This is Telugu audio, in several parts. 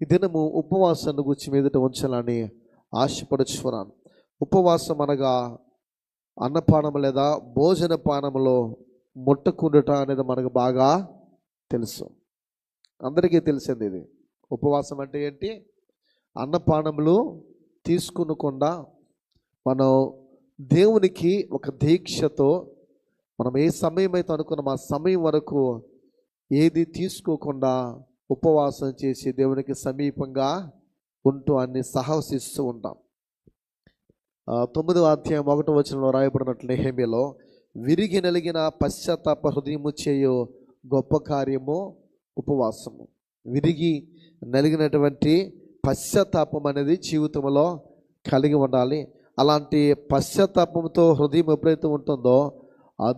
ఈ దినము ఉపవాసాన్ని గురించి మీదట ఉంచాలని ఆశపడుచున్నాను. ఉపవాసం అనగా అన్నపానం లేదా భోజన పానములో ముట్టకుండుట అనేది మనకు బాగా తెలుసు, అందరికీ తెలిసింది. ఇది ఉపవాసం అంటే ఏంటి? అన్నపానములు తీసుకునకుండా మనం దేవునికి ఒక దీక్షతో మనం ఏ సమయం అయితే అనుకున్నాం ఆ సమయం వరకు ఏది తీసుకోకుండా ఉపవాసం చేసి దేవునికి సమీపంగా ఉంటూ అన్ని సాహసిస్తూ ఉంటాం. 9వ అధ్యాయం 1వ వచనంలో రాయబడినట్లు నెహెమ్యాలో, విరిగి నలిగిన పశ్చాత్తాప హృదయము చేయు గొప్ప కార్యము ఉపవాసము. విరిగి నలిగినటువంటి పశ్చాత్తాపం అనేది జీవితంలో కలిగి ఉండాలి. అలాంటి పశ్చాత్తాపంతో హృదయం ఎప్పుడైతే ఉంటుందో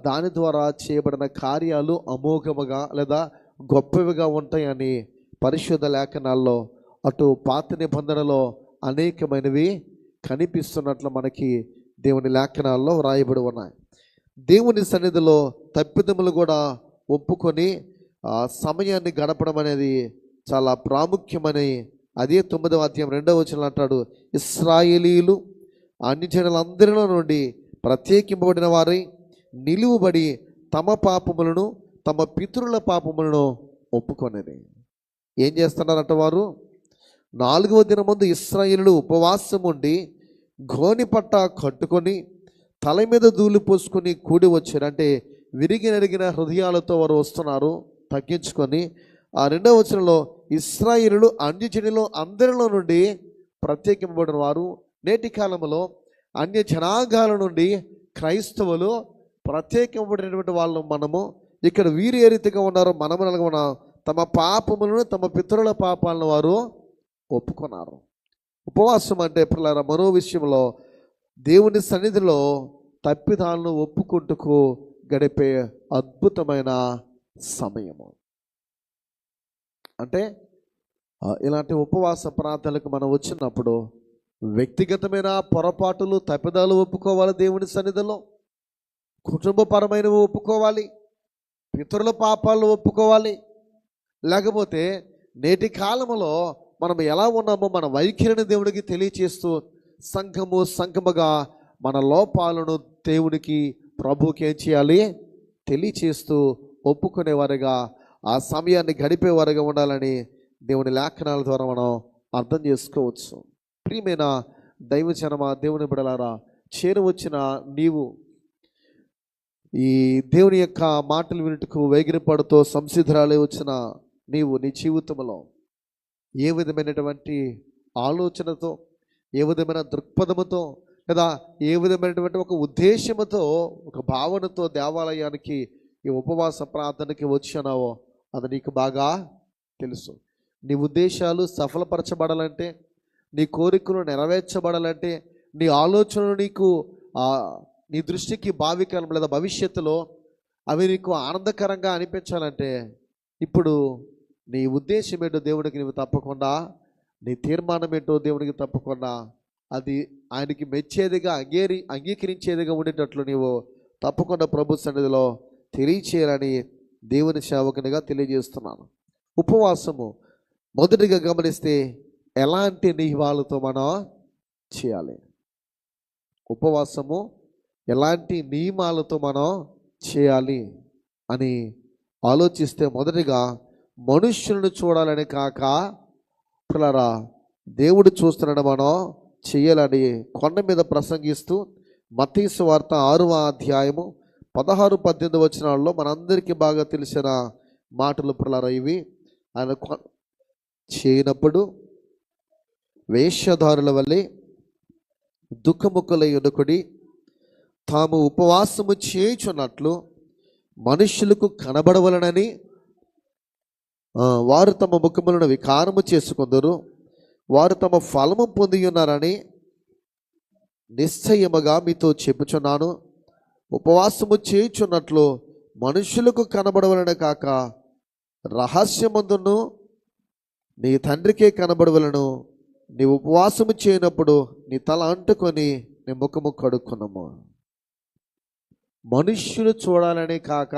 దాని ద్వారా చేయబడిన కార్యాలు అమోఘముగా లేదా గొప్పవిగా ఉంటాయని పరిశుద్ధ లేఖనాల్లో అటు పాత నిబంధనలో అనేకమైనవి కనిపిస్తున్నట్లు మనకి దేవుని లేఖనాల్లో వ్రాయబడి ఉన్నాయి. దేవుని సన్నిధిలో తప్పిదములు కూడా ఒప్పుకొని సమయాన్ని గడపడం అనేది చాలా ప్రాముఖ్యమని అదే 9వ అధ్యాయం 2వ వచనంలో అంటాడు, ఇశ్రాయేలీయులు అన్ని జనులందరిలో నుండి ప్రత్యేకింపబడిన వారై నిలువబడి తమ పాపములను తమ పితరుల పాపములను ఒప్పుకొనేది. ఏం చేస్తున్నారట వారు? 4వ దినం ముందు ఇశ్రాయేలులు ఉపవాసం ఉండి గోని పట్ట కట్టుకొని తల మీద ధూళి పోసుకొని కూడి వచ్చారు. అంటే విరిగి నరిగిన హృదయాలతో వారు వస్తున్నారు తగ్గించుకొని. ఆ 2వ వచనంలో ఇశ్రాయేలులు అన్యజనులు అందరిలో నుండి ప్రత్యేకింపబడిన వారు. నేటి కాలంలో అన్య జనాంగాల నుండి క్రైస్తవులు ప్రత్యేకింపబడినటువంటి వాళ్ళు మనము. ఇక్కడ వీరు ఏ రీతిగా ఉన్నారో మనము అలాగే తమ పాపములను తమ పితరుల పాపాలను వారు ఒప్పుకున్నారు. ఉపవాసం అంటే పిల్లల మరో విషయంలో దేవుని సన్నిధిలో తప్పిదాలను ఒప్పుకుంటూ గడిపే అద్భుతమైన సమయము. అంటే ఇలాంటి ఉపవాస ప్రార్థనలకు మనం వచ్చినప్పుడు వ్యక్తిగతమైన పొరపాటులు తప్పిదాలు ఒప్పుకోవాలి దేవుని సన్నిధిలో, కుటుంబపరమైనవి ఒప్పుకోవాలి, పితరుల పాపాలను ఒప్పుకోవాలి. లేకపోతే నేటి కాలంలో మనం ఎలా ఉన్నామో మన వైఖరిని దేవునికి తెలియచేస్తూ సంఘముగా మన లోపాలను దేవునికి ప్రభుకి ఏం చేయాలి? తెలియచేస్తూ ఒప్పుకునేవారుగా ఆ సమయాన్ని గడిపేవారుగా ఉండాలని దేవుని లేఖనాల ద్వారా మనం అర్థం చేసుకోవచ్చు. ప్రియమైన దైవజనమా, దేవుని బిడలారా, చేరువచ్చిన నీవు ఈ దేవుని యొక్క మాటలు వినుటకు వేగిరపడుతూ సంసిద్ధురాలే వచ్చిన నీవు నీ జీవితంలో ఏ విధమైనటువంటి ఆలోచనతో, ఏ విధమైన దృక్పథముతో లేదా ఏ విధమైనటువంటి ఒక ఉద్దేశముతో, ఒక భావనతో దేవాలయానికి ఈ ఉపవాస ప్రార్థనకి వచ్చినావో అది నీకు బాగా తెలుసు. నీ ఉద్దేశాలు సఫలపరచబడాలంటే, నీ కోరికలు నెరవేర్చబడాలంటే, నీ ఆలోచనలు నీ దృష్టికి భావికాలం లేదా భవిష్యత్తులో అవి నీకు ఆనందకరంగా అనిపించాలంటే ఇప్పుడు నీ ఉద్దేశం ఏంటో దేవుడికి నువ్వు తప్పకుండా, నీ తీర్మానం ఏంటో దేవుడికి తప్పకుండా అది ఆయనకి మెచ్చేదిగా అంగీకరించేదిగా ఉండేటట్లు నీవు తప్పకుండా ప్రభు సన్నిధిలో తెలియచేయాలని దేవుని సేవకునిగా తెలియజేస్తున్నాను. ఉపవాసము మొదటిగా గమనిస్తే ఎలాంటి నియమాలతో మనం చేయాలి? ఉపవాసము ఎలాంటి నియమాలతో మనం చేయాలి అని ఆలోచిస్తే మొదటిగా మనుష్యులను చూడాలని కాక పిల్లరా దేవుడు చూస్తున్నాడు మనం చేయాలని కొండ మీద ప్రసంగిస్తూ మత్తయి సువార్త 6వ అధ్యాయము 16-18 వచనాల్లో మనందరికీ బాగా తెలిసిన మాటలు పిల్లరా ఇవి. ఆయన చేయనప్పుడు వేషధారుల వల్లే దుఃఖముఖులై ఉండకుడి, తాము ఉపవాసము చేయుచున్నట్లు మనుష్యులకు కనబడవలనని వారు తమ ముఖములను వికారము చేసుకొందురు, వారు తమ ఫలము పొంది ఉన్నారని నిశ్చయముగా మీతో చెప్పుచున్నాను. ఉపవాసము చేయుచున్నట్లు మనుష్యులకు కనబడవలన కాక రహస్యమందును నీ తండ్రికే కనబడవలను. నీ ఉపవాసము చేయనప్పుడు నీ తల అంటుకొని నీ ముఖము కడుక్కున్నాము. మనుష్యులు చూడాలని కాక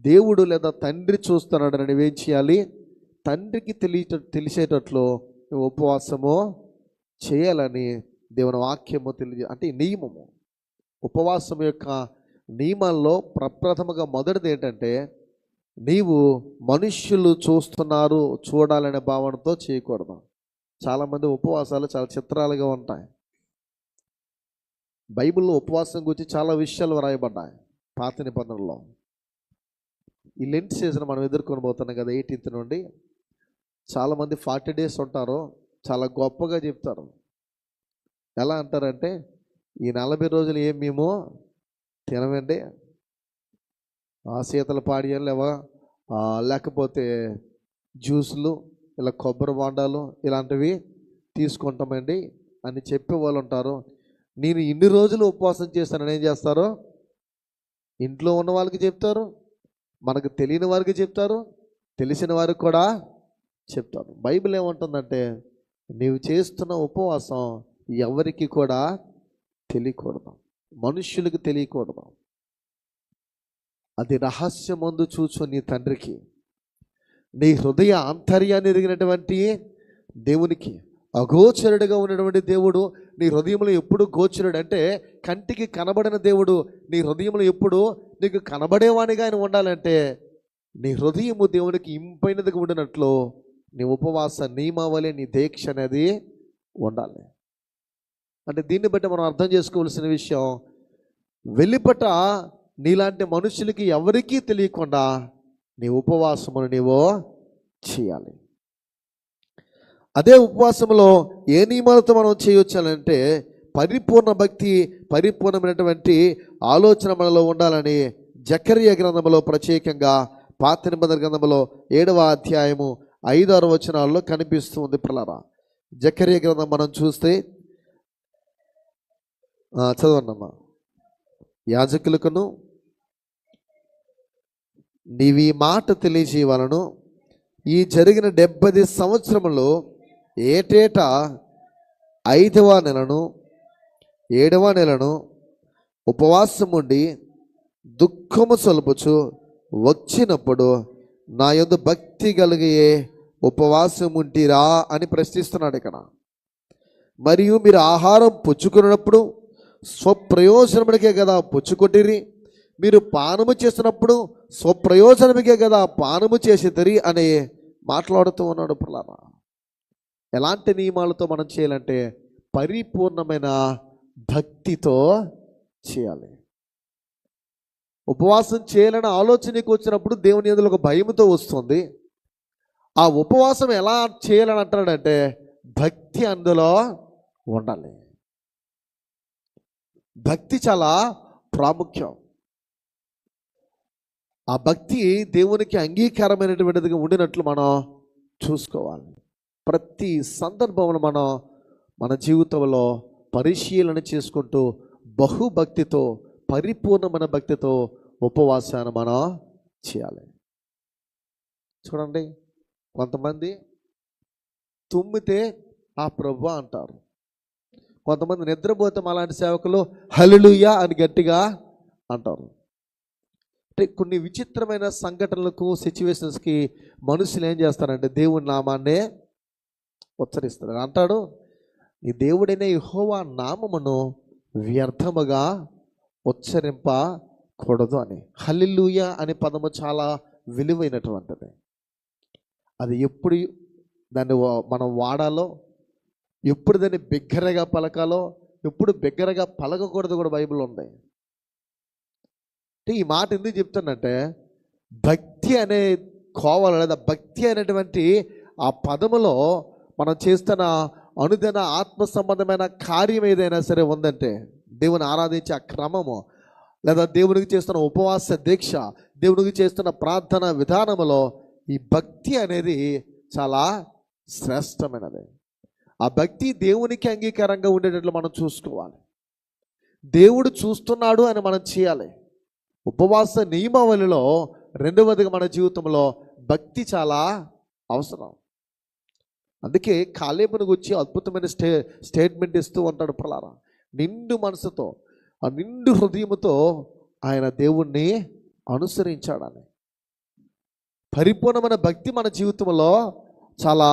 దేవుడు లేదా తండ్రి చూస్తున్నాడని నువ్వేం చేయాలి? తండ్రికి తెలిసేటట్లు నువ్వు ఉపవాసము చేయాలని దేవుని వాక్యము అంటే నియమము. ఉపవాసం యొక్క నియమాల్లో ప్రప్రథమగా మొదటిది ఏంటంటే, నీవు మనుష్యులు చూస్తున్నారు చూడాలనే భావనతో చేయకూడదు. చాలామంది ఉపవాసాలు చాలా చిత్రాలుగా ఉంటాయి. బైబిల్లో ఉపవాసం గురించి చాలా విషయాలు వ్రాయబడ్డాయి పాత నిబంధనలో. ఈ లెంట్ సీజన్ మనం ఎదుర్కొని పోతున్నాం కదా, 18 నుండి. చాలామంది 40 days ఉంటారు, చాలా గొప్పగా చెప్తారు. ఎలా అంటారంటే, ఈ 40 రోజులు ఏం మేము తినమండి, శీతల పానీయాలు లేవా, లేకపోతే జ్యూసులు, ఇలా కొబ్బరి బొండాలు ఇలాంటివి తీసుకుంటామండి అని చెప్పే వాళ్ళు ఉంటారు. నేను ఇన్ని రోజులు ఉపవాసం చేస్తానని ఏం చేస్తారు, ఇంట్లో ఉన్న వాళ్ళకి చెప్తారు, మనకు తెలియని వారికి చెప్తారు, తెలిసిన వారికి కూడా చెప్తారు. బైబిల్ ఏమంటుందంటే, నీవు చేస్తున్న ఉపవాసం ఎవరికి కూడా తెలియకూడదు, మనుష్యులకు తెలియకూడదు. అది రహస్యమందు చూచు నీ తండ్రికి, నీ హృదయ ఆంతర్యాన్ని ఎరిగినటువంటి దేవునికి. అగోచరుడిగా ఉన్నటువంటి దేవుడు నీ హృదయంలో ఎప్పుడు గోచరుడు అంటే, కంటికి కనబడిన దేవుడు నీ హృదయంలో ఎప్పుడు నీకు కనబడేవానిగా ఆయన ఉండాలంటే, నీ హృదయము దేవునికి ఇంపైనదిగా ఉండినట్లు నీ ఉపవాస నియమావళి, నీ దీక్ష అనేది ఉండాలి. అంటే దీన్ని బట్టి మనం అర్థం చేసుకోవాల్సిన విషయం, వెలిపట నీలాంటి మనుషులకి ఎవరికీ తెలియకుండా నీ ఉపవాసమును నీవు చేయాలి. అదే ఉపవాసంలో ఏ నియమాలతో మనం చేయొచ్చాలంటే, పరిపూర్ణ భక్తి, పరిపూర్ణమైనటువంటి ఆలోచన మనలో ఉండాలని జకర్యా గ్రంథంలో, ప్రత్యేకంగా పాత నిబంధన గ్రంథంలో 7వ అధ్యాయము 5-6 వచనాల్లో కనిపిస్తుంది. పిల్లరా, జకర్యా గ్రంథం మనం చూస్తే, చదవన్నమ్మా. యాజకులకును నీవి మాట తెలియజేయవలను, ఈ జరిగిన 70 సంవత్సరములో ఏటేటా 5వ నెలను 7వ నెలను ఉపవాసం ఉండి దుఃఖము సలుపుచు వచ్చినప్పుడు నా యందు భక్తి కలిగే ఉపవాసం ఉంటిరా అని ప్రశ్నిస్తున్నాడు ఇక్కడ. మరియు మీరు ఆహారం పుచ్చుకున్నప్పుడు స్వప్రయోజనమునికే కదా పుచ్చుకొట్టిరి, మీరు పానము చేస్తున్నప్పుడు స్వప్రయోజనముకే కదా పానము చేసేదరి అని మాట్లాడుతూ ఉన్నాడు. పిల్లరా, ఎలాంటి నియమాలతో మనం చేయాలంటే, పరిపూర్ణమైన భక్తితో చేయాలి. ఉపవాసం చేయాలని ఆలోచనకు వచ్చినప్పుడు దేవుని యందు ఒక భయంతో వస్తుంది. ఆ ఉపవాసం ఎలా చేయాలని అంటాడంటే, భక్తి అందులో ఉండాలి. భక్తి చాలా ప్రాముఖ్యం. ఆ భక్తి దేవునికి అంగీకారమైనటువంటిదిగా ఉండినట్లు మనం చూసుకోవాలి. ప్రతి సందర్భంలో మనం మన జీవితంలో పరిశీలన చేసుకుంటూ బహుభక్తితో, పరిపూర్ణమైన భక్తితో ఉపవాసాన్ని మనం చేయాలి. చూడండి, కొంతమంది తుమ్మితే ఆ ప్రభువా అంటారు, కొంతమంది నిద్రపోతే అలాంటి సేవకులు హల్లెలూయా అని గట్టిగా అంటారు. అంటే కొన్ని విచిత్రమైన సంఘటనలకు, సిచ్యువేషన్స్కి మనుషులు ఏం చేస్తారంటే దేవుని నామాన్నే ఉచ్చరిస్తారు. అంటాడు, నీ దేవుడైన యెహోవా నామమును వ్యర్థముగా ఉచ్చరింపకూడదు అని. హల్లెలూయా అనే పదము చాలా విలువైనటువంటిది. అది ఎప్పుడు దాన్ని మనం వాడాలో, ఎప్పుడు దాన్ని బిగ్గరగా పలకాలో, ఎప్పుడు బిగ్గరగా పలకకూడదు కూడా బైబిల్ ఉంది. అంటే ఈ మాట ఎందుకు చెప్తానంటే, భక్తి అనే కోవలు లేదా భక్తి అనేటువంటి ఆ పదములో మనం చేస్తున్న అనుదిన ఆత్మ సంబంధమైన కార్యం ఏదైనా సరే ఉందంటే, దేవుని ఆరాధించే ఆ క్రమము, లేదా దేవునికి చేస్తున్న ఉపవాస దీక్ష, దేవునికి చేస్తున్న ప్రార్థన విధానములో ఈ భక్తి అనేది చాలా శ్రేష్టమైనది. ఆ భక్తి దేవునికి అంగీకారంగా ఉండేటట్లు మనం చూసుకోవాలి. దేవుడు చూస్తున్నాడు అని మనం చేయాలి. ఉపవాస నియమావళిలో రెండవదిగా మన జీవితంలో భక్తి చాలా అవసరం. అందుకే కాలేబును గురించి అద్భుతమైన స్టేట్మెంట్ ఇస్తూ ఉంటాడు. పిల్లరా, నిండు మనసుతో, ఆ నిండు హృదయముతో ఆయన దేవుణ్ణి అనుసరించాడని. పరిపూర్ణమైన భక్తి మన జీవితంలో చాలా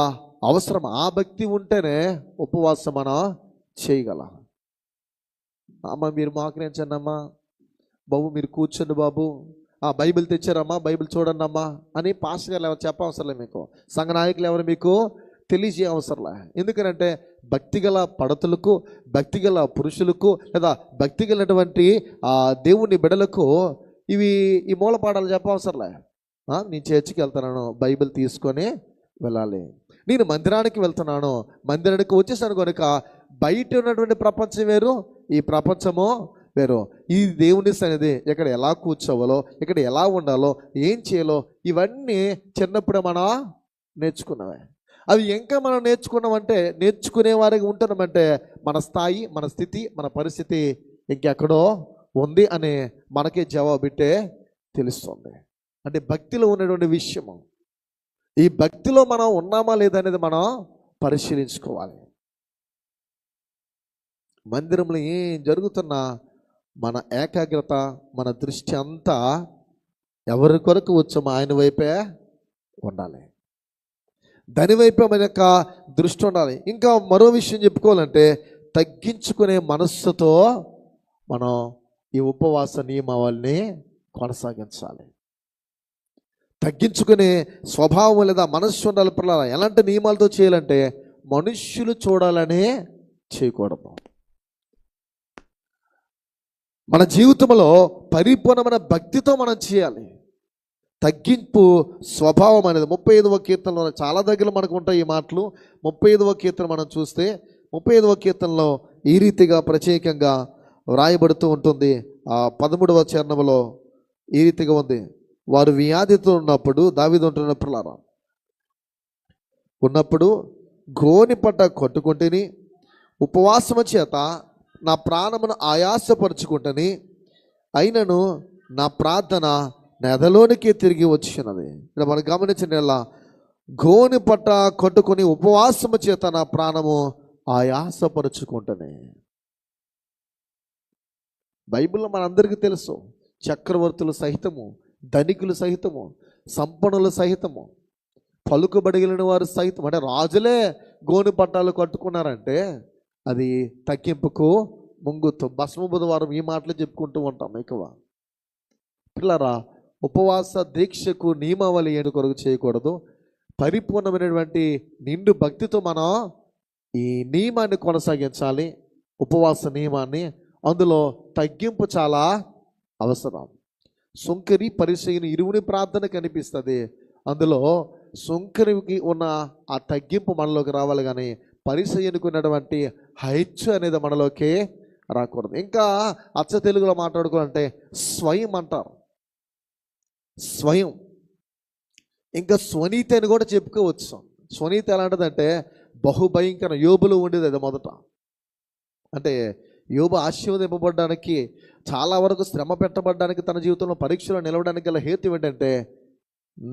అవసరం. ఆ భక్తి ఉంటేనే ఉపవాసం మనం చేయగలం. అమ్మ మీరు మోకరించండి అమ్మా, బాబు మీరు కూర్చోండి బాబు, బైబిల్ తెచ్చారమ్మా, బైబిల్ చూడండి అమ్మా అని పాస్టర్ గారు ఎవరు చెప్పవసరం లేదు, మీకు సంఘ నాయకులు ఎవరు మీకు తెలియజేయ అవసరంలే. ఎందుకంటే భక్తిగల పడతులకు, భక్తిగల పురుషులకు, లేదా భక్తిగలటువంటి దేవుని బిడలకు ఈ మూలపాఠాలు చెప్పవసరంలే. నేను చర్చికి వెళ్తున్నాను, బైబిల్ తీసుకొని వెళ్ళాలి. నేను మందిరానికి వెళ్తున్నాను, మందిరానికి వచ్చేసాను కనుక బయట ఉన్నటువంటి ప్రపంచం వేరు, ఈ ప్రపంచము వేరు. ఈ దేవుని సన్నిధి ఇక్కడ ఎలా కూర్చోవాలో, ఇక్కడ ఎలా ఉండాలో, ఏం చేయాలో ఇవన్నీ చిన్నప్పుడు మనం నేర్చుకున్నామే. అవి ఇంకా మనం నేర్చుకున్నామంటే, నేర్చుకునే వారికి ఉంటున్నామంటే మన స్థాయి, మన స్థితి, మన పరిస్థితి ఇంకెక్కడో ఉంది అని మనకే జవాబిట్టే తెలుస్తుంది. అంటే భక్తిలో ఉన్నటువంటి విషయము, ఈ భక్తిలో మనం ఉన్నామా లేదనేది మనం పరిశీలించుకోవాలి. మందిరంలో ఏం జరుగుతున్నా మన ఏకాగ్రత, మన దృష్టి అంతా ఎవరి కొరకు వచ్చామో ఆయన వైపే ఉండాలి, దాని వైపే మన యొక్క దృష్టి ఉండాలి. ఇంకా మరో విషయం చెప్పుకోవాలంటే, తగ్గించుకునే మనస్సుతో మనం ఈ ఉపవాస నియమావళిని కొనసాగించాలి. తగ్గించుకునే స్వభావం లేదా మనస్సు ఉండాలి. పిల్లల ఎలాంటి నియమాలతో చేయాలంటే, మనుష్యులు చూడాలనే చేయకూడదు. మన జీవితంలో పరిపూర్ణమైన భక్తితో మనం చేయాలి. తగ్గింపు స్వభావం అనేది 35వ కీర్తనలో చాలా దగ్గర మనకు ఉంటాయి ఈ మాటలు. 35వ కీర్తన మనం చూస్తే 35వ కీర్తనలో ఈ రీతిగా ప్రత్యేకంగా వ్రాయబడుతూ ఉంటుంది. 13వ చరణంలో ఈ రీతిగా ఉంది. వారు వ్యాధితో ఉన్నప్పుడు, దావీదు ఉన్నప్పుడు గోని పట్ట కొట్టుకుంటేని, ఉపవాసము చేత నా ప్రాణమును ఆయాసపరుచుకుంటని, అయినను నా ప్రార్థన నెదలోనికి తిరిగి వచ్చినది. ఇక్కడ మనం గమనించండి, ఎలా గోని పట్ట కొట్టుకొని ఉపవాసము చేత నా ప్రాణము ఆయాసపరుచుకుంటని. బైబిల్లో మనందరికీ తెలుసు, చక్రవర్తులు సహితము, ధనికులు సహితము, సంపన్నులు సహితము, పలుకుబడిగిన వారు సహితం, అంటే రాజులే గోని పట్టాలు కట్టుకున్నారంటే అది తగ్గింపుకు ముంగుతో. భస్మ బుధవారం ఈ మాటలు చెప్పుకుంటూ ఉంటాం ఎక్కువ. పిల్లరా, ఉపవాస దీక్షకు నియమావళి ఏడు కొరకు చేయకూడదు. పరిపూర్ణమైనటువంటి నిండు భక్తితో మనం ఈ నియమాన్ని కొనసాగించాలి, ఉపవాస నియమాన్ని. అందులో తగ్గింపు చాలా అవసరం. సుంకరి పరిచయని ఇరువుని ప్రార్థన కనిపిస్తుంది. అందులో సుంకరికి ఉన్న ఆ తగ్గింపు మనలోకి రావాలి, కానీ పరిచయనికి ఉన్నటువంటి హైచ్చు అనేది మనలోకి రాకూడదు. ఇంకా అచ్చ తెలుగులో మాట్లాడుకోవాలంటే స్వయం అంటారు, స్వయం. ఇంకా స్వనీతి అని కూడా చెప్పుకోవచ్చు. స్వనీతి ఎలాంటిదంటే బహుభయంకరం. యోబులో ఉండేది అది మొదట. అంటే యోబు ఆశీర్వదింపబడడానికి, చాలా వరకు శ్రమ పెట్టబడడానికి, తన జీవితంలో పరీక్షలో నిలవడానికి గల హేతు ఏంటంటే,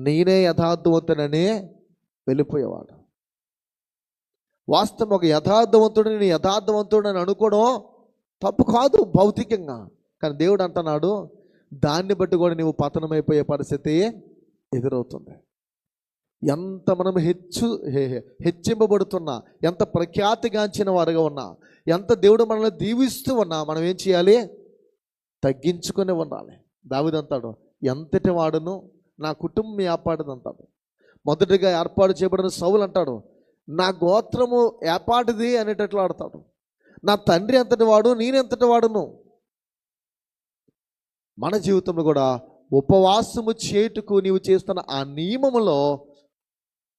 నేనే యథార్థవంతుడని వెళ్ళిపోయేవాడు. వాస్తవం, ఒక యథార్థవంతుడిని నేను యథార్థవంతుడని అనుకోవడం తప్పు కాదు భౌతికంగా, కానీ దేవుడు అంటున్నాడు, దాన్ని బట్టి కూడా నీవు పతనమైపోయే పరిస్థితి ఎదురవుతుంది. ఎంత మనం హెచ్చింపబడుతున్నా, ఎంత ప్రఖ్యాతిగాంచిన వారుగా ఉన్నా, ఎంత దేవుడు మనల్ని దీవిస్తూ ఉన్నా, మనం ఏం చేయాలి? తగ్గించుకొని ఉండాలి. దావీదు అంటాడు, ఎంతటి వాడును నా కుటుంబం ఏర్పాటుది అంటాడు. మొదటిగా ఏర్పాటు చేయబడిన సౌలు అంటాడు, నా గోత్రము ఏర్పాటుది అనేటట్లు ఆడతాడు. నా తండ్రి ఎంతటి వాడు, నేనెంతటి వాడును. మన జీవితంలో కూడా ఉపవాసము చేటుకు నీవు చేస్తున్న ఆ నియమములో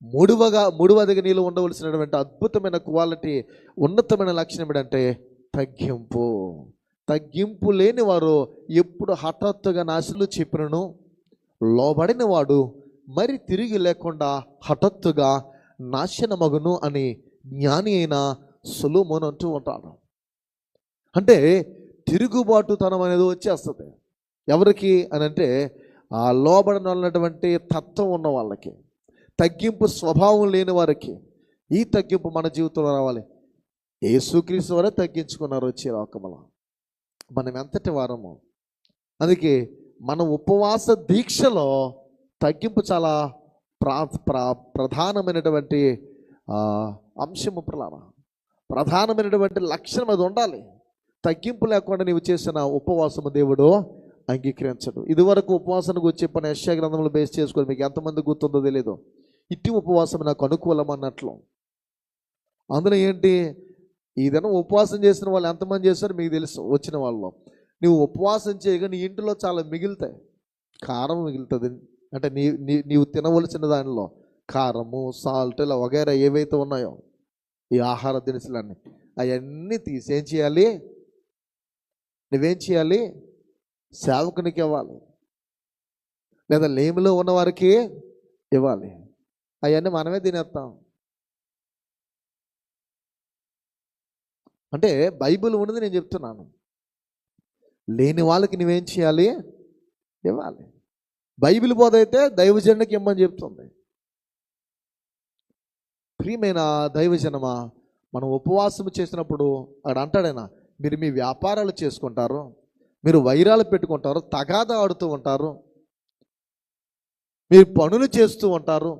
మూడవదిగా నీళ్ళు ఉండవలసినటువంటి అద్భుతమైన క్వాలిటీ, ఉన్నతమైన లక్షణం ఏంటంటే తగ్గింపు. తగ్గింపు లేని వారు ఎప్పుడు హఠాత్తుగా నాశలు చెప్పినను, లోబడిన వాడు మరి తిరిగి లేకుండా హఠాత్తుగా నాశనమగును అని జ్ఞాని అయిన సొలొమోను అంటూ ఉంటాడు. అంటే తిరుగుబాటుతనం అనేది వచ్చేస్తుంది. ఎవరికి అని అంటే, ఆ లోబడిన ఉన్నటువంటి తత్వం ఉన్న వాళ్ళకి, తగ్గింపు స్వభావం లేని వారికి. ఈ తగ్గింపు మన జీవితంలో రావాలి. యేసుక్రీస్తు వారే తగ్గించుకున్నారు వచ్చే లోకములో. మనం ఎంతటి వారము. అందుకే మన ఉపవాస దీక్షలో తగ్గింపు చాలా ప్రధానమైనటువంటి అంశము, ప్రధానమైనటువంటి లక్షణం అది ఉండాలి. తగ్గింపు లేకుండా నీవు చేసిన ఉపవాసము దేవుడు అంగీకరించడు. ఇదివరకు ఉపవాసానికి వచ్చి చెప్పిన యెషయా గ్రంథంలో బేస్ చేసుకొని మీకు ఎంతమంది గుర్తుందో తెలియదు, ఇట్టి ఉపవాసం నాకు అనుకూలం అన్నట్లు. అందులో ఏంటి, ఈ దినం ఉపవాసం చేసిన వాళ్ళు ఎంతమంది చేస్తారో మీకు తెలుసు. వచ్చిన వాళ్ళు నువ్వు ఉపవాసం చేయగా నీ ఇంటిలో చాలా మిగులుతాయి, కారం మిగులుతుంది. అంటే నీవు తినవలసిన దానిలో కారము, సాల్ట్, ఇలా వగైరా ఏవైతే ఉన్నాయో ఈ ఆహార దినుసులన్నీ అవన్నీ తీసేం చేయాలి, నువ్వేం చేయాలి, సేవకునికి ఇవ్వాలి, లేదా లేమిలో ఉన్నవారికి ఇవ్వాలి. అవన్నీ మనమే తినేస్తాం. అంటే బైబిల్ ఉన్నది నేను చెప్తున్నాను. లేని వాళ్ళకి నువ్వేం చేయాలి, ఇవ్వాలి. బైబిల్ బోధ అయితే దైవజనుడికి ఇమ్మని చెప్తుంది. ప్రియమైన దైవజనమా, మనం ఉపవాసం చేసినప్పుడు అక్కడ అంటాడైనా, మీరు మీ వ్యాపారాలు చేసుకుంటారు, మీరు వైరాలు పెట్టుకుంటారు, తగాదా ఆడుతూ ఉంటారు, మీరు పనులు చేస్తూ ఉంటారు,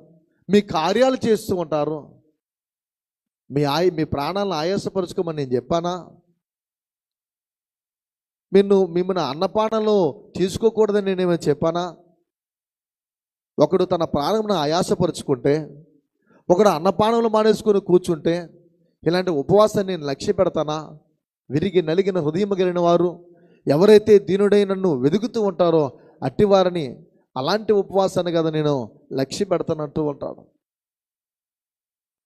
మీ కార్యాలు చేస్తూ ఉంటారు, మీ ప్రాణాలను ఆయాసపరుచుకోమని నేను చెప్పానా? మిమ్మల్ని అన్నపానంలో తీసుకోకూడదని నేనేమో చెప్పానా? ఒకడు తన ప్రాణంను ఆయాసపరుచుకుంటే, ఒకడు అన్నపానంలో మానేసుకొని కూర్చుంటే, ఇలాంటి ఉపవాసాన్ని నేను లక్ష్య పెడతానా? విరిగి నలిగిన హృదయం కలిగిన వారు ఎవరైతే దీనుడై నన్ను వెతుకుతూ ఉంటారో అట్టివారిని, అలాంటి ఉపవాసాన్ని కదా నేను లక్ష్య పెడతానంటూ ఉంటాడు.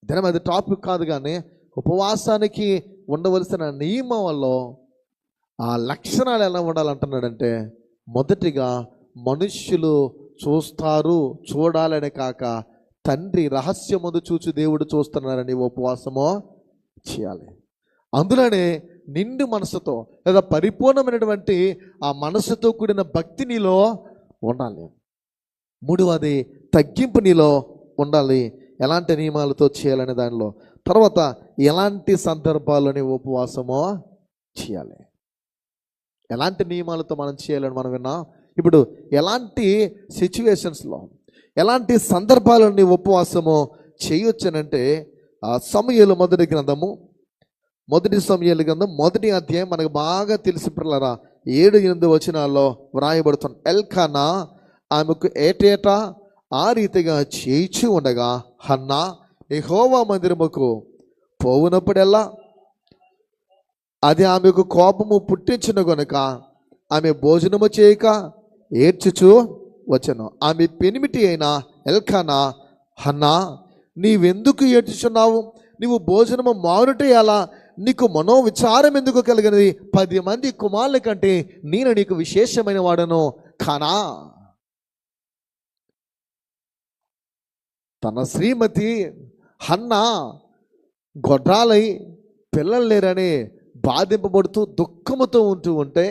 దినం అది టాపిక్ కాదు, కానీ ఉపవాసానికి ఉండవలసిన నియమంలో ఆ లక్షణాలు ఎలా ఉండాలంటున్నాడంటే, మొదటిగా మనుష్యులు చూస్తారు, చూడాలనే కాక తండ్రి రహస్యమందు చూచి దేవుడు చూస్తున్నారని ఉపవాసము చేయాలి. అందులోనే నిండు మనసుతో లేదా పరిపూర్ణమైనటువంటి ఆ మనసుతో కూడిన భక్తి నీలో ఉండాలి. మూడవది తగ్గింపు నీలో ఉండాలి. ఎలాంటి నియమాలతో చేయాలనే దానిలో. తర్వాత ఎలాంటి సందర్భాల్లోని ఉపవాసమో చేయాలి, ఎలాంటి నియమాలతో మనం చేయాలని మనం విన్నాం. ఇప్పుడు ఎలాంటి సిచ్యువేషన్స్లో, ఎలాంటి సందర్భాలని ఉపవాసము చేయొచ్చనంటే, సమూయేలు మొదటి సమూయేలు గ్రంథం 1వ అధ్యాయం మనకు బాగా తెలిసి పిల్లరా 7-8 వచనాల్లో వ్రాయబడుతుంది. ఎల్కానా ఆమెకు ఏటేటా ఆ రీతిగా చేయిచి ఉండగా, హన్నా యెహోవా మందిరముకు పోవునప్పుడెల్లా అది ఆమెకు కోపము పుట్టించిన గనుక ఆమె భోజనము చేయక ఏడ్చుచూ వచ్చెను. ఆమె పెనిమిటి అయిన ఎల్కానా, హన్నా నీవెందుకు ఏడ్చుచున్నావు? నీవు భోజనము మానుటే ఎలా? నీకు మనోవిచారం ఎందుకు కలిగినది? 10 మంది కుమారుల కంటే నేను నీకు విశేషమైన వాడను కానా? తన శ్రీమతి హన్నా గొడ్రాలై పిల్లలు లేరని బాధింపబడుతూ దుఃఖముతో ఉంటే,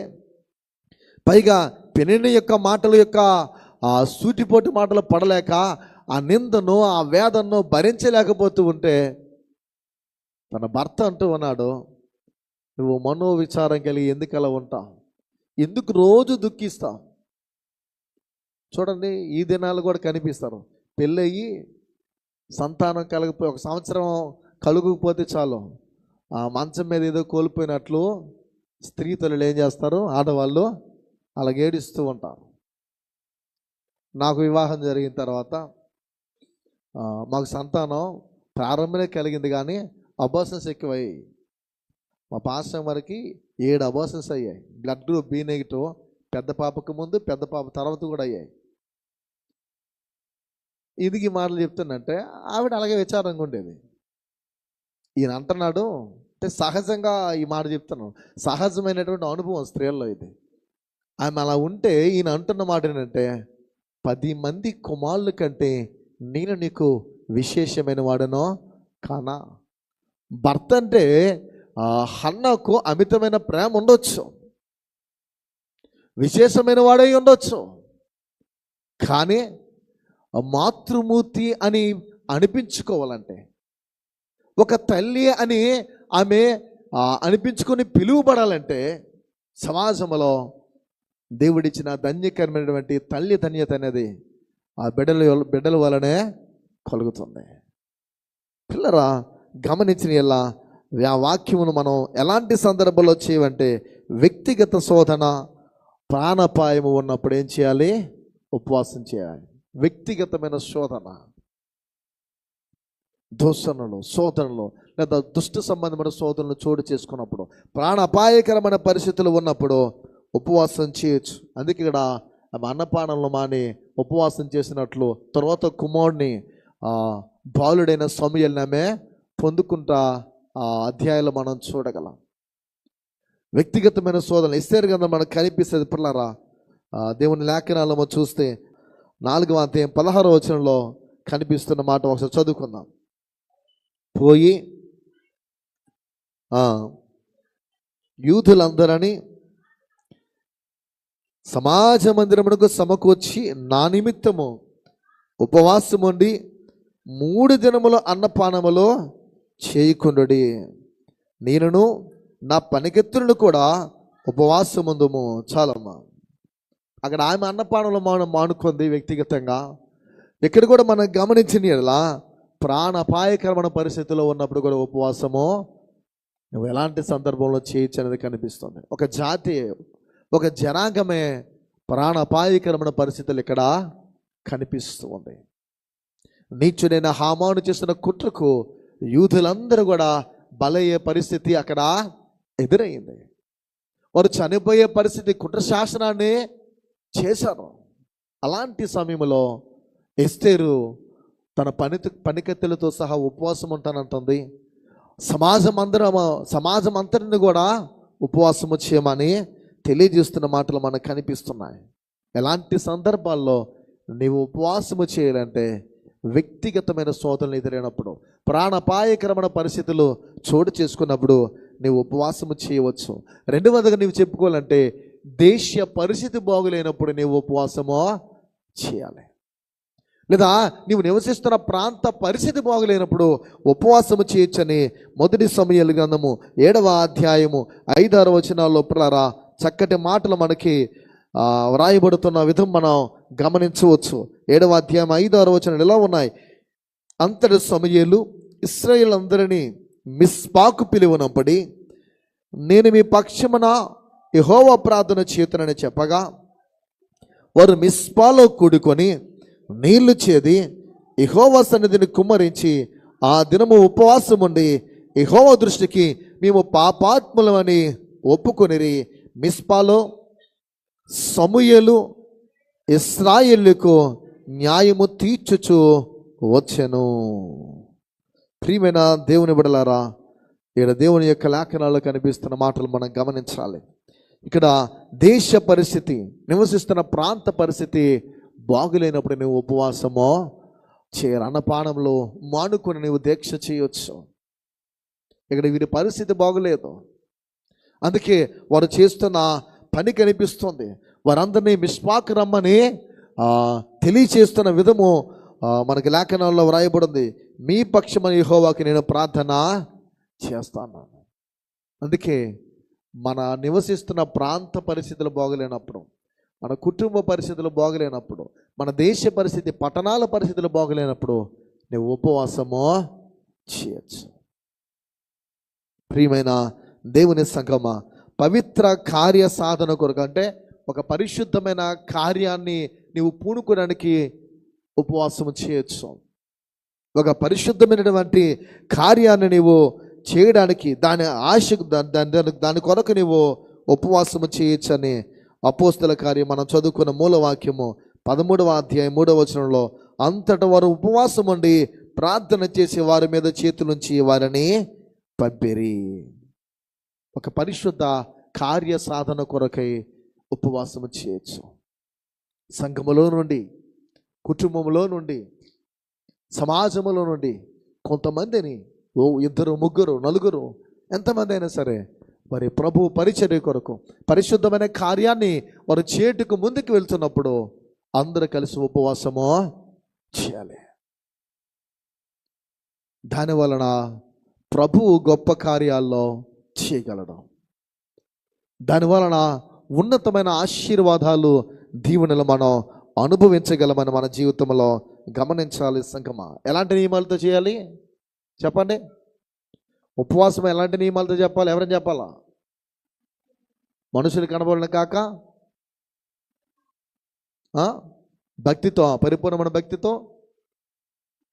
పైగా పెనిని యొక్క మాటల యొక్క ఆ సూటిపోటి మాటలు పడలేక ఆ నిందను ఆ వేదనను భరించలేకపోతూ ఉంటే, తన భర్త అంటూ ఉన్నాడు, నువ్వు మనోవిచారం కలిగి ఎందుకు అలా ఉంటావు? ఎందుకు రోజు దుఃఖిస్తావు? చూడండి, ఈ దినాలు కూడా కనిపిస్తారు. పెళ్ళయి సంతానం కలగపోయి 1 సంవత్సరం కలుగుకపోతే చాలు, ఆ మంచం మీద ఏదో కోల్పోయినట్లు స్త్రీ తల్లులు ఏం చేస్తారు, ఆడవాళ్ళు అలాగే ఏడుస్తూ ఉంటారు. నాకు వివాహం జరిగిన తర్వాత మాకు సంతానం ప్రారంభమే కలిగింది, కానీ అబార్షన్స్ ఎక్కువయ్యాయి. మా పాస్టర్ వరకు 7 అబార్షన్స్ అయ్యాయి. బ్లడ్ గ్రూప్ B నెగిటివ్, పెద్ద పాపకు ముందు, పెద్ద పాప తర్వాత కూడా అయ్యాయి. ఇది మాటలు చెప్తున్నంటే ఆవిడ అలాగే విచారంగా ఉండేది. ఈయన అంటున్నాడు అంటే సహజంగా ఈ మాట చెప్తున్నాను, సహజమైనటువంటి అనుభవం స్త్రీల్లో ఇది. ఆమె అలా ఉంటే ఈయన అంటున్న మాట ఏంటంటే, 10 మంది కుమారుల కంటే నేను నీకు విశేషమైన వాడనో కానా? భర్త అంటే హన్నాకు అమితమైన ప్రేమ ఉండొచ్చు, విశేషమైన వాడై ఉండొచ్చు, కానీ మాతృమూర్తి అని అనిపించుకోవాలంటే, ఒక తల్లి అని ఆమె అనిపించుకొని పిలువబడాలంటే, సమాజంలో దేవుడిచ్చిన ధన్యకరమైనటువంటి తల్లి ధన్యత అనేది ఆ బిడ్డల వలనే కలుగుతుంది. పిల్లరా, గమనించిన ఎలా ఆ వాక్యమును మనం ఎలాంటి సందర్భంలో చేయమంటే, వ్యక్తిగత శోధన, ప్రాణాపాయము ఉన్నప్పుడు ఏం చేయాలి? ఉపవాసం చేయాలి. వ్యక్తిగతమైన శోధన, దూషణలు, శోధనలు లేదా దుష్ట సంబంధమైన శోధనలు చోటు చేసుకున్నప్పుడు, ప్రాణాపాయకరమైన పరిస్థితులు ఉన్నప్పుడు ఉపవాసం చేయొచ్చు. అందుకే ఇక్కడ అన్నపానంలో మాని ఉపవాసం చేసినట్లు తర్వాత కుమారుడిని బాలుడైన సమూయేలుని ఆమె పొందుకుంటా ఆ అధ్యాయంలో మనం చూడగలం. వ్యక్తిగతమైన శోధన ఎస్తేరు గ్రంథం మనకు కనిపిస్తుంది. పిల్లరా, దేవుని లేఖనాల్లో మనం చూస్తే 4వ అధ్యాయం 16వ వచనంలో కనిపిస్తున్న మాట ఒకసారి చదువుకుందాం. పోయి యూదులందరని సమాజ మందిరమునకు సమకూర్చి నా నిమిత్తము ఉపవాసం ఉండి 3 దినముల అన్నపానములో చేయకుండుడి. నేనును నా పనికెత్తులను కూడా ఉపవాసముందుము. చాలమ్మా, అక్కడ ఆమె అన్నపానంలో మానుకుంది వ్యక్తిగతంగా. ఇక్కడ కూడా మనం గమనించిన ఎలా ప్రాణాపాయకరమైన పరిస్థితుల్లో ఉన్నప్పుడు కూడా ఉపవాసము నువ్వు ఎలాంటి సందర్భంలో చేయొచ్చు అనేది కనిపిస్తుంది. ఒక జాతి, ఒక జనాంగమే ప్రాణాపాయకరమైన పరిస్థితులు ఇక్కడ కనిపిస్తూ ఉంది. నీచుడైన హామాను చేసిన కుట్రకు యూదులందరూ కూడా బలయ్యే పరిస్థితి అక్కడ ఎదురైంది. వారు చనిపోయే పరిస్థితి, కుట్ర శాసనాన్ని చేశారు. అలాంటి సమయంలో ఎస్తేరు తన పనికత్తెలతో సహా ఉపవాసం ఉంటానంటుంది. సమాజం అంతటిని కూడా ఉపవాసము చేయమని తెలియజేస్తున్న మాటలు మనకు కనిపిస్తున్నాయి. ఎలాంటి సందర్భాల్లో నీవు ఉపవాసము చేయాలంటే, వ్యక్తిగతమైన శోధనలు ఎదురైనప్పుడు, ప్రాణాపాయకరమైన పరిస్థితులు చోటు చేసుకున్నప్పుడు నీవు ఉపవాసము చేయవచ్చు. రెండవదిగా నీవు చెప్పుకోవాలంటే, దేశ పరిస్థితి బాగులేనప్పుడు నీవు ఉపవాసము చేయాలి. లేదా నీవు నివసిస్తున్న ప్రాంత పరిస్థితి బాగులేనప్పుడు ఉపవాసము చేయొచ్చని 1 సమూయేలు గ్రంథము 7వ అధ్యాయము 5-6 వచనాల్లో పిల్లరా చక్కటి మాటలు మనకి వ్రాయబడుతున్న విధం మనం గమనించవచ్చు. 7వ అధ్యాయం 5-6 వచనాలు ఎలా ఉన్నాయి? అంతటి సమూయేలు ఇశ్రాయేలు అందరినీ మిస్పాకు పిలువనంపడి, నేను మీ పక్షమున యెహోవా ప్రార్థన చేతునని చెప్పగా, వారు మిస్పాలో కూడుకొని నీళ్లు చేది యెహోవా సన్నిధిని కుమ్మరించి ఆ దినము ఉపవాసం ఉండి యెహోవా దృష్టికి మేము పాపాత్ములమని ఒప్పుకొనిరి. మిస్పాలో సమూయేలు ఇశ్రాయేలుకు న్యాయము తీర్చుచు వచ్చెను. ప్రియమైన దేవుని బిడ్డలారా, ఇక్కడ దేవుని యొక్క లేఖనాల్లో కనిపిస్తున్న మాటలు మనం గమనించాలి. ఇక్కడ దేశ పరిస్థితి, నివసిస్తున్న ప్రాంత పరిస్థితి బాగులేనప్పుడు నువ్వు ఉపవాసమో చేయాలి. అన్నపానంలో మానుకొని నువ్వు దీక్ష చేయవచ్చు. ఇక్కడ వీరి పరిస్థితి బాగులేదు, అందుకే వారు చేస్తున్న పని కనిపిస్తుంది. వారందరినీ మిస్పాకు రమ్మని తెలియచేస్తున్న విధము మనకి లేఖనాల్లో వ్రాయబడింది. మీ పక్షమని యెహోవాకి నేను ప్రార్థన చేస్తాను. అందుకే మన నివసిస్తున్న ప్రాంత పరిస్థితులు బాగలేనప్పుడు, మన కుటుంబ పరిస్థితులు బాగలేనప్పుడు, మన దేశ పరిస్థితి, పట్టణాల పరిస్థితులు బాగలేనప్పుడు నువ్వు ఉపవాసము చేయొచ్చు. ప్రియమైన దేవుని సంగమ, పవిత్ర కార్య సాధన కొరకు, అంటే ఒక పరిశుద్ధమైన కార్యాన్ని నీవు పూనుకోవడానికి ఉపవాసము చేయొచ్చు. ఒక పరిశుద్ధమైనటువంటి కార్యాన్ని నీవు చేయడానికి, దాని ఆశకు దాని కొరకు నీవు ఉపవాసము చేయొచ్చని అపోస్తల కార్యం మనం చదువుకున్న మూలవాక్యము 13వ అధ్యాయం 3వ వచనంలో, అంతటా వారు ఉపవాసం ఉండి ప్రార్థన చేసి వారి మీద చేతులుంచి వారిని పంపిరి. ఒక పరిశుద్ధ కార్య సాధన కొరకై ఉపవాసము చేయొచ్చు. సంఘములో నుండి, కుటుంబంలో నుండి, సమాజంలో నుండి కొంతమందిని, 2, 3, 4, ఎంతమంది అయినా సరే, మరి ప్రభు పరిచర్య కొరకు పరిశుద్ధమైన కార్యాన్ని వారు చేటుకు ముందుకు వెళ్తున్నప్పుడు అందరూ కలిసి ఉపవాసము చేయాలి. దాని వలన ప్రభువు గొప్ప కార్యాల్లో చేయగలడు. దాని వలన ఉన్నతమైన ఆశీర్వాదాలు, దీవెనలు మనం అనుభవించగలమని మన జీవితంలో గమనించాలి సంగమా. ఎలాంటి నియమాలతో చేయాలి చెప్పండి? ఉపవాసం ఎలాంటి నియమాలతో చెప్పాలి? ఎవరైనా చెప్పాలా? మనుషులు కనబడిన కాక భక్తితో, పరిపూర్ణమైన భక్తితో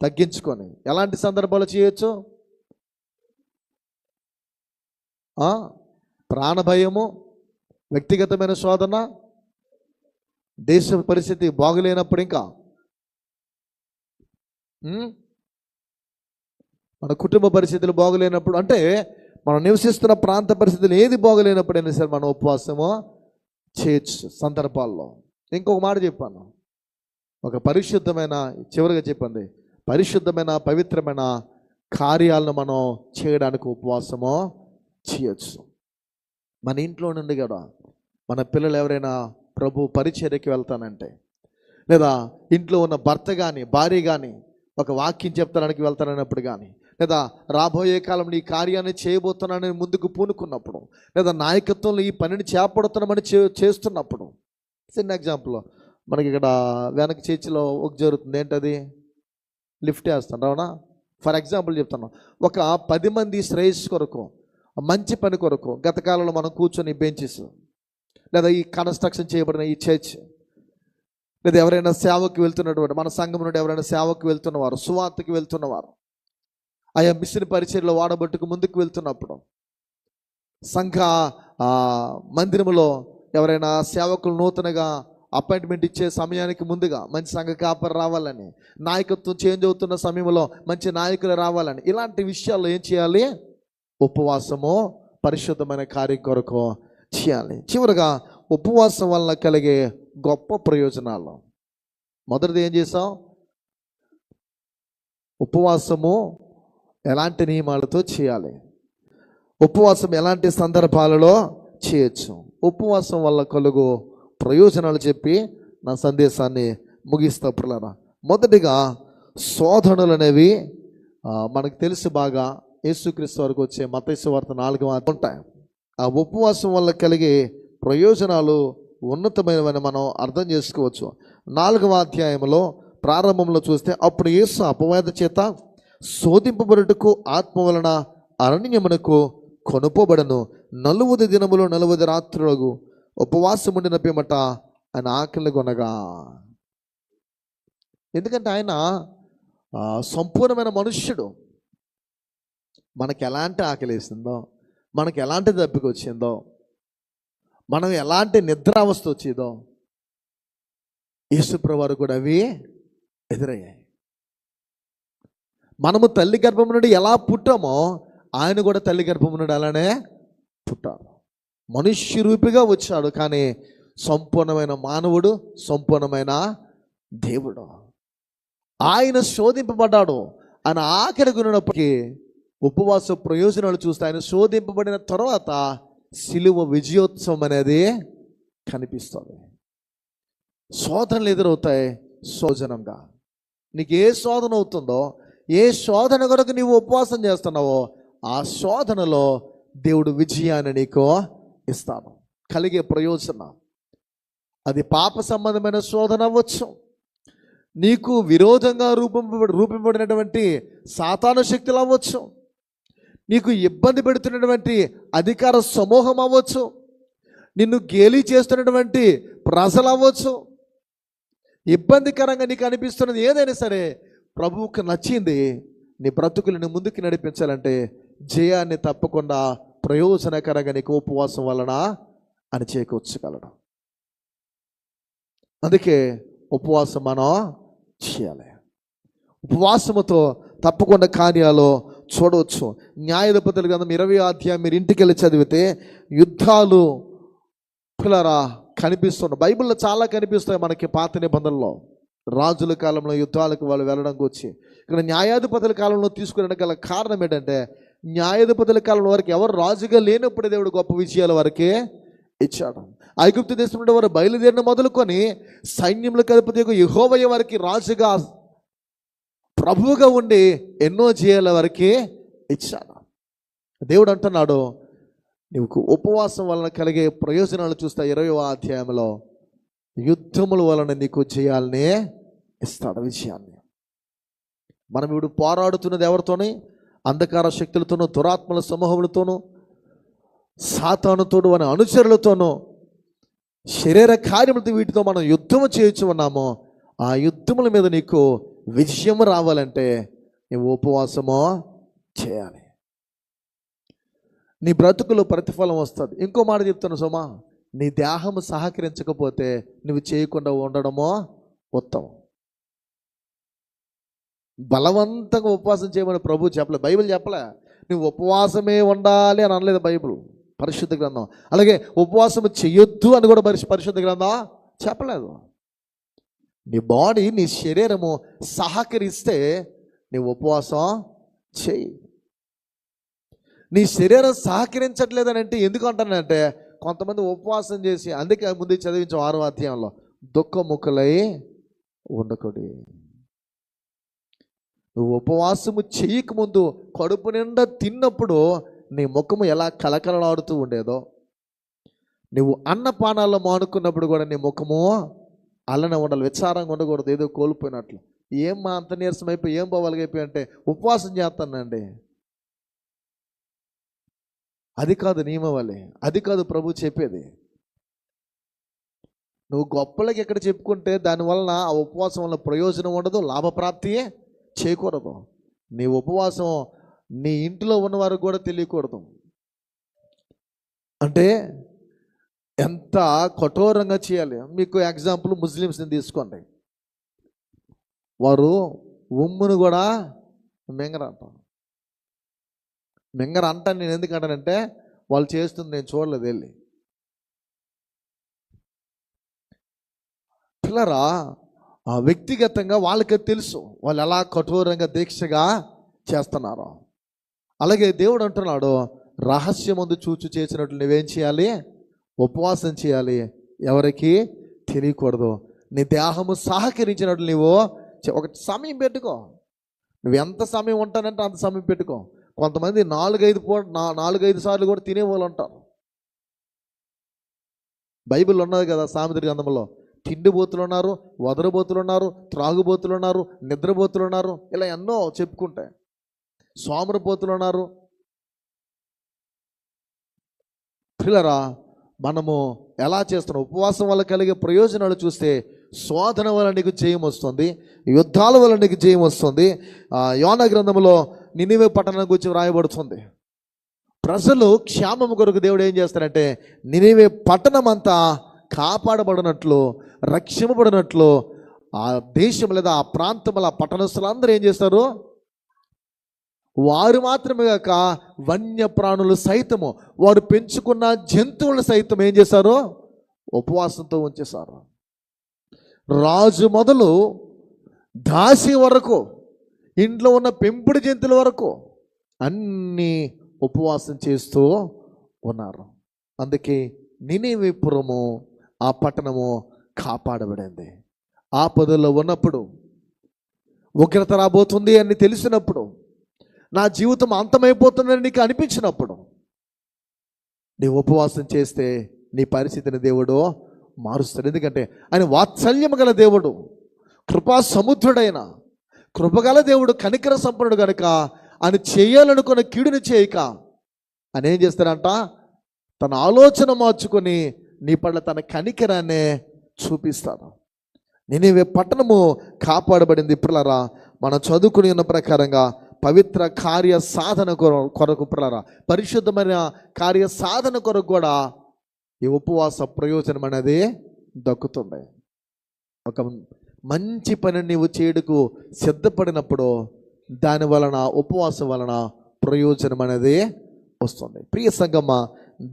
తగ్గించుకొని. ఎలాంటి సందర్భాలు చేయొచ్చు? ప్రాణభయము, వ్యక్తిగతమైన శోధన, దేశ పరిస్థితి బాగులేనప్పుడు, ఇంకా మన కుటుంబ పరిస్థితులు బాగులేనప్పుడు, అంటే మనం నివసిస్తున్న ప్రాంత పరిస్థితులు ఏది బాగులేనప్పుడైనా సరే మనం ఉపవాసము చేయొచ్చు సందర్భాల్లో. ఇంకొక మాట చెప్పాను, ఒక పరిశుద్ధమైన, చివరిగా చెప్పింది, పరిశుద్ధమైన పవిత్రమైన కార్యాలను మనం చేయడానికి ఉపవాసము చేయొచ్చు. మన ఇంట్లో నుండి కూడా మన పిల్లలు ఎవరైనా ప్రభు పరిచర్యకి వెళ్తానంటే, లేదా ఇంట్లో ఉన్న భర్త కానీ భార్య కానీ ఒక వాక్యం చెప్తానికి వెళ్తానన్నప్పుడు కానీ, లేదా రాబోయే కాలంలో ఈ కార్యాన్ని చేయబోతున్నానని ముందుకు పూనుకున్నప్పుడు, లేదా నాయకత్వంలో ఈ పనిని చేపడుతున్నామని చేస్తున్నప్పుడు. చిన్న ఎగ్జాంపుల్, మనకి ఇక్కడ వెనక చర్చిలో ఒక జరుగుతుంది, ఏంటది? లిఫ్ట్ వేస్తాను, అవునా? ఫర్ ఎగ్జాంపుల్ చెప్తాను, ఒక 10 మంది శ్రేయస్సు కొరకు, మంచి పని కొరకు గత కాలంలో మనం కూర్చొని బెంచెస్, లేదా ఈ కన్స్ట్రక్షన్ చేయబడిన ఈ చర్చ్, లేదా ఎవరైనా సేవకు వెళ్తున్నటువంటి మన సంఘం నుండి ఎవరైనా సేవకు వెళ్తున్నవారు, సువార్తకి వెళ్తున్నవారు, ఆయా మిషన్ పరిచర్యలో వాడబట్టుకు ముందుకు వెళ్తున్నప్పుడు, సంఘ మందిరంలో ఎవరైనా సేవకులు నూతనగా అపాయింట్మెంట్ ఇచ్చే సమయానికి ముందుగా మంచి సంఘ కాపరి రావాలని, నాయకత్వం చేంజ్ అవుతున్న సమయంలో మంచి నాయకులు రావాలని, ఇలాంటి విషయాల్లో ఏం చేయాలి? ఉపవాసము పరిశుద్ధమైన కార్యం కొరకు చేయాలి. చివరిగా ఉపవాసం వల్ల కలిగే గొప్ప ప్రయోజనాలు. మొదటిది ఏం చేసాం? ఉపవాసము ఎలాంటి నియమాలతో చేయాలి, ఉపవాసం ఎలాంటి సందర్భాలలో చేయొచ్చు, ఉపవాసం వల్ల కలుగు ప్రయోజనాలు చెప్పి నా సందేశాన్ని ముగిస్తా పిల్లరా. మొదటిగా శోధనలు అనేవి మనకు తెలుసు బాగా, యేసుక్రీస్తు వరకు వచ్చే మత్తయి సువార్త 4వ అధ్యాయం ఉంటాయి. ఆ ఉపవాసం వల్ల కలిగే ప్రయోజనాలు ఉన్నతమైనవని మనం అర్థం చేసుకోవచ్చు. 4వ అధ్యాయంలో ప్రారంభంలో చూస్తే, అప్పుడు యేసు అపవాది చేత శోధింపబడుటకు ఆత్మ వలన అరణ్యమునకు కొనుపోబడను, 40 దినములు 40 రాత్రులకు ఉపవాసం ఉండిన పిమ్మట ఆయన ఆకలి కొనగా. ఎందుకంటే ఆయన సంపూర్ణమైన మనుష్యుడు. మనకి ఎలాంటి ఆకలి వేసిందో, మనకి ఎలాంటి దప్పిక వచ్చిందో, మనం ఎలాంటి నిద్రావస్థ వచ్చేదో యేసుప్రభువు వారు కూడా అవి ఎదురయ్యాయి. మనము తల్లి గర్భం నుండి ఎలా పుట్టామో ఆయన కూడా తల్లి గర్భం నుండి అలానే పుట్టాడు. మనుష్య రూపిగా వచ్చాడు, కానీ సంపూర్ణమైన మానవుడు, సంపూర్ణమైన దేవుడు. ఆయన శోధింపబడ్డాడు. ఆయన ఆఖరి గురినప్పటికీ ఉపవాస ప్రయోజనాలు చూస్తే, ఆయన శోధింపబడిన తర్వాత సిలువ విజయోత్సవం అనేది కనిపిస్తుంది. శోధనలు ఎదురవుతాయి శోధనంగా. నీకు ఏ శోధన అవుతుందో, ఏ శోధన కొరకు నీవు ఉపవాసం చేస్తున్నావో, ఆ శోధనలో దేవుడు విజయాన్ని నీకు ఇస్తాడు. కలిగే ప్రయోజనం అది పాప సంబంధమైన శోధన అవ్వచ్చు, నీకు విరోధంగా రూపింపబడినటువంటి సాతాను శక్తులు అవ్వచ్చు, నీకు ఇబ్బంది పెడుతున్నటువంటి అధికార సమూహం అవ్వచ్చు, నిన్ను గేలి చేస్తున్నటువంటి ప్రజలు అవ్వచ్చు. ఇబ్బందికరంగా నీకు అనిపిస్తున్నది ఏదైనా సరే, ప్రభువుకు నచ్చింది నీ బ్రతుకులను ముందుకు నడిపించాలంటే జయాన్ని తప్పకుండా ప్రయోజనకరంగా నీకు ఉపవాసం వలన అని చేకూర్చగలడు. అందుకే ఉపవాసం మనం చేయాలి. ఉపవాసముతో తప్పకుండా కార్యాలు చూడవచ్చు. న్యాయాధిపతుల గ్రంథం 20వ అధ్యాయం మీరు ఇంటికి వెళ్ళి చదివితే యుద్ధాలు పిల్లరా కనిపిస్తున్నాయి. బైబిల్లో చాలా కనిపిస్తాయి మనకి. పాత నిబంధనలో రాజుల కాలంలో యుద్ధాలకు వాళ్ళు వెళ్ళడానికి వచ్చి, ఇక్కడ న్యాయాధిపతుల కాలంలో తీసుకునే గల కారణం ఏంటంటే, న్యాయాధిపతుల కాలంలో వారికి ఎవరు రాజుగా లేనప్పుడు దేవుడు గొప్ప విజయాల వరకే ఇచ్చాడు. ఐగుప్తు దేశం నుండి వారు బయలుదేరిన మొదలుకొని సైన్యములకు అధిపతి యెహోవా వారికి రాజుగా ప్రభువుగా ఉండి ఎన్నో జయాల వరకే ఇచ్చాడు. దేవుడు అంటున్నాడు, నీకు ఉపవాసం వలన కలిగే ప్రయోజనాలు చూస్తా 20వ అధ్యాయంలో యుద్ధముల వలన నీకు చేయాలనే ఇస్తాడు విషయాన్ని. మనం ఇప్పుడు పోరాడుతున్నది ఎవరితోని? అంధకార శక్తులతోనూ, దురాత్మల సమూహములతోనూ, సాతానుతోనూ, మన అనుచరులతోనూ, శరీర కార్యములతో, వీటితో మనం యుద్ధము చేయొచ్చు ఉన్నాము. ఆ యుద్ధముల మీద నీకు విజయం రావాలంటే నువ్వు ఉపవాసము చేయాలి. నీ బ్రతుకులో ప్రతిఫలం వస్తుంది. ఇంకో మాట చెప్తాను సుమా, నీ దేహము సహకరించకపోతే నువ్వు చేయకుండా ఉండడమో ఉత్తమం. బలవంతంగా ఉపవాసం చేయమని ప్రభు చెప్పలే, బైబిల్ చెప్పలే. నువ్వు ఉపవాసమే ఉండాలి అని అనలేదు బైబిల్, పరిశుద్ధ గ్రంథం. అలాగే ఉపవాసం చెయ్యొద్దు అని కూడా పరిశుద్ధ గ్రంథం చెప్పలేదు. నీ బాడీ, నీ శరీరము సహకరిస్తే నువ్వు ఉపవాసం చెయ్యి. నీ శరీరం సహకరించట్లేదని అంటే ఎందుకు అంటానంటే, కొంతమంది ఉపవాసం చేసి, అందుకే ముందు చదివించాం 6వ అధ్యాయంలో, దుఃఖముఖులై ఉండకూడదు. నువ్వు ఉపవాసము చేయకముందు కడుపు నిండా తిన్నప్పుడు నీ ముఖము ఎలా కలకలలాడుతూ ఉండేదో, నువ్వు అన్నపానాల్లో మానుకున్నప్పుడు కూడా నీ ముఖము అలానే ఉండాలి, విచారంగా ఉండకూడదు, ఏదో కోల్పోయినట్లు. ఏమ్మా అంత నీరసం అయిపోయి, ఏం పోవాలిగైపోయి అంటే ఉపవాసం చేస్తానండి. అది కాదు నియమవలే, అది కాదు ప్రభు చెప్పేది. నువ్వు గొప్పలకి ఎక్కడ చెప్పుకుంటే దానివలన ఆ ఉపవాసం వల్ల ప్రయోజనం ఉండదు, లాభప్రాప్తి చేయకూడదు. నీ ఉపవాసం నీ ఇంట్లో ఉన్నవారికి కూడా తెలియకూడదు. అంటే ఎంత కఠోరంగా చేయాలి. మీకు ఎగ్జాంపుల్ ముస్లిమ్స్ని తీసుకోండి. వారు ఉమ్మును కూడా మింగరంటారు. మింగర అంటాను నేను ఎందుకంటానంటే, వాళ్ళు చేస్తుంది నేను చూడలేదు వెళ్ళి. పిల్లరా, వ్యక్తిగతంగా వాళ్ళకే తెలుసు వాళ్ళు ఎలా కఠోరంగా దీక్షగా చేస్తున్నారో. అలాగే దేవుడు అంటున్నాడు, రహస్యమందు చూచు చేసినట్లు నువ్వేం చేయాలి? ఉపవాసం చేయాలి, ఎవరికి తెలియకూడదు. నీ దేహము సహకరించినట్లు నువ్వు ఒక సమయం పెట్టుకో. నువ్వు ఎంత సమయం ఉంటానంటే అంత సమయం పెట్టుకో. కొంతమంది 4-5 సార్లు కూడా తినేవాళ్ళు ఉంటారు. బైబిల్ ఉన్నది కదా సామెతల గ్రంథంలో, తిండిబోతులు ఉన్నారు, వదరబోతులు ఉన్నారు, త్రాగుబోతులు ఉన్నారు, నిద్రబోతులు ఉన్నారు, ఇలా ఎన్నో చెప్పుకుంటాయి. సోమరపోతులు ఉన్నారు. పిల్లరా, మనము ఎలా చేస్తున్నాం? ఉపవాసం వల్ల కలిగే ప్రయోజనాలు చూస్తే, శోధన వల్ల నీకు జయం వస్తుంది, యుద్ధాల వల్ల నీకు జయం వస్తుంది. యోనా గ్రంథంలో నినివే పట్టణం గురించి వ్రాయబడుతుంది. ప్రజలు క్షేమం కొరకు దేవుడు ఏం చేస్తారంటే, నినివే పట్టణం అంతా కాపాడబడినట్లు, రక్షింపబడినట్లు ఆ దేశం లేదా ఆ ప్రాంతంలో ఆ పట్టణస్తులందరూ ఏం చేస్తారు? వారు మాత్రమే కాక వన్యప్రాణులు సైతము, వారు పెంచుకున్న జంతువులను సైతం ఏం చేశారు? ఉపవాసంతో ఉంచేశారు. రాజు మొదలు దాసి వరకు, ఇంట్లో ఉన్న పెంపుడు జంతువుల వరకు అన్నీ ఉపవాసం చేస్తూ ఉన్నారు. అందుకే నినివే పురము, ఆ పట్టణము కాపాడబడింది. ఆపదలో ఉన్నప్పుడు, ఉగ్రత రాబోతుంది అని తెలిసినప్పుడు, నా జీవితం అంతమైపోతుందని నీకు అనిపించినప్పుడు, నీ ఉపవాసం చేస్తే నీ పరిస్థితిని దేవుడు మారుస్తాడు. ఎందుకంటే ఆయన వాత్సల్యము గల దేవుడు, కృపా సముద్రుడైన, కృపగల దేవుడు, కనికర సంపన్నుడు కనుక ఆయన చేయాలనుకున్న కీడుని చేయక ఆయన ఏం చేస్తాడంట? తన ఆలోచన మార్చుకొని నీ పట్ల తన కనికరాన్నే చూపిస్తాడు. నినివే పట్టణము కాపాడబడింది. పిల్లరా, మనం చదువుకుని ఉన్న ప్రకారంగా పవిత్ర కార్య సాధన కొరకు, పిల్లరా, పరిశుద్ధమైన కార్య సాధన కొరకు కూడా ఈ ఉపవాస ప్రయోజనం అనేది దక్కుతుంది. ఒక మంచి పని నీవు చేయడానికి సిద్ధపడినప్పుడు దాని వలన, ఉపవాసం వలన ప్రయోజనం అనేది వస్తుంది. ప్రియ సంగమ,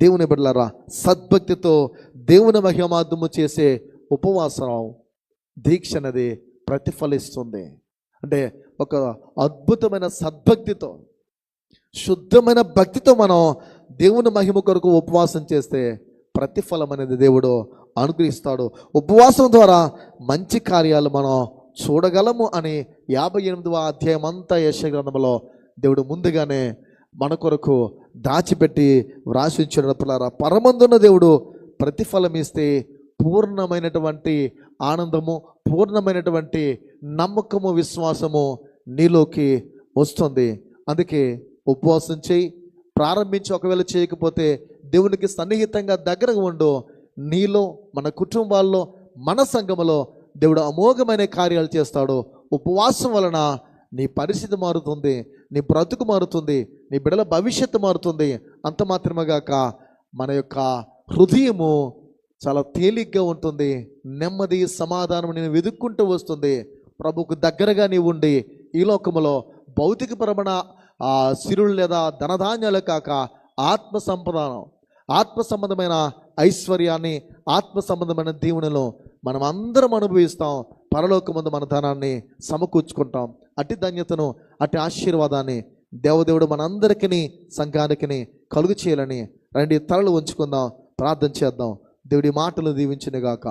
దేవుని బిడ్డలారా, సద్భక్తితో దేవుని మహిమార్థము చేసే ఉపవాసం, దీక్ష అనేది ప్రతిఫలిస్తుంది. అంటే ఒక అద్భుతమైన సద్భక్తితో, శుద్ధమైన భక్తితో మనం దేవుని మహిమ కొరకు ఉపవాసం చేస్తే ప్రతిఫలం అనేది దేవుడు అనుగ్రహిస్తాడు. ఉపవాసం ద్వారా మంచి కార్యాలు మనం చూడగలము అని 58వ అధ్యాయం అంతా యెషయా గ్రంథంలో దేవుడు ముందుగానే మన కొరకు దాచిపెట్టి వ్రాసించిన పిల్లరా, పరమందున్న దేవుడు ప్రతిఫలం ఇస్తే పూర్ణమైనటువంటి ఆనందము, పూర్ణమైనటువంటి నమ్మకము, విశ్వాసము నీలోకి వస్తుంది. అందుకే ఉపవాసం చేయి, ప్రారంభించి ఒకవేళ చేయకపోతే దేవునికి సన్నిహితంగా దగ్గరగా ఉండు. నీలో, మన కుటుంబాల్లో, మన సంఘములో దేవుడు అమోఘమైన కార్యాలు చేస్తాడు. ఉపవాసం వలన నీ పరిస్థితి మారుతుంది, నీ బ్రతుకు మారుతుంది, నీ బిడ్డల భవిష్యత్తు మారుతుంది. అంత మాత్రమే గాక మన యొక్క హృదయము చాలా తేలిగ్గా ఉంటుంది, నెమ్మది, సమాధానం నేను వెతుక్కుంటూ వస్తుంది. ప్రభుకు దగ్గరగా నీవు ఉండి ఈ లోకములో భౌతికపరమైన సిరులు లేదా ధనధాన్యాలు కాక ఆత్మ సంబంధమైన ఐశ్వర్యాన్ని, ఆత్మ సంబంధమైన దీవెనలు మనం అందరం అనుభవిస్తాం. పరలోకమందు మన ధనాన్ని సమకూర్చుకుంటాం. అట్టి ధన్యతను, అట్టి ఆశీర్వాదాన్ని దేవదేవుడు మనందరికీ, సంఘానికి కలుగు చేయాలని రండి తలలు ఉంచుకుందాం, ప్రార్థన చేద్దాం. దేవుడి మాటలు దీవించునుగాక.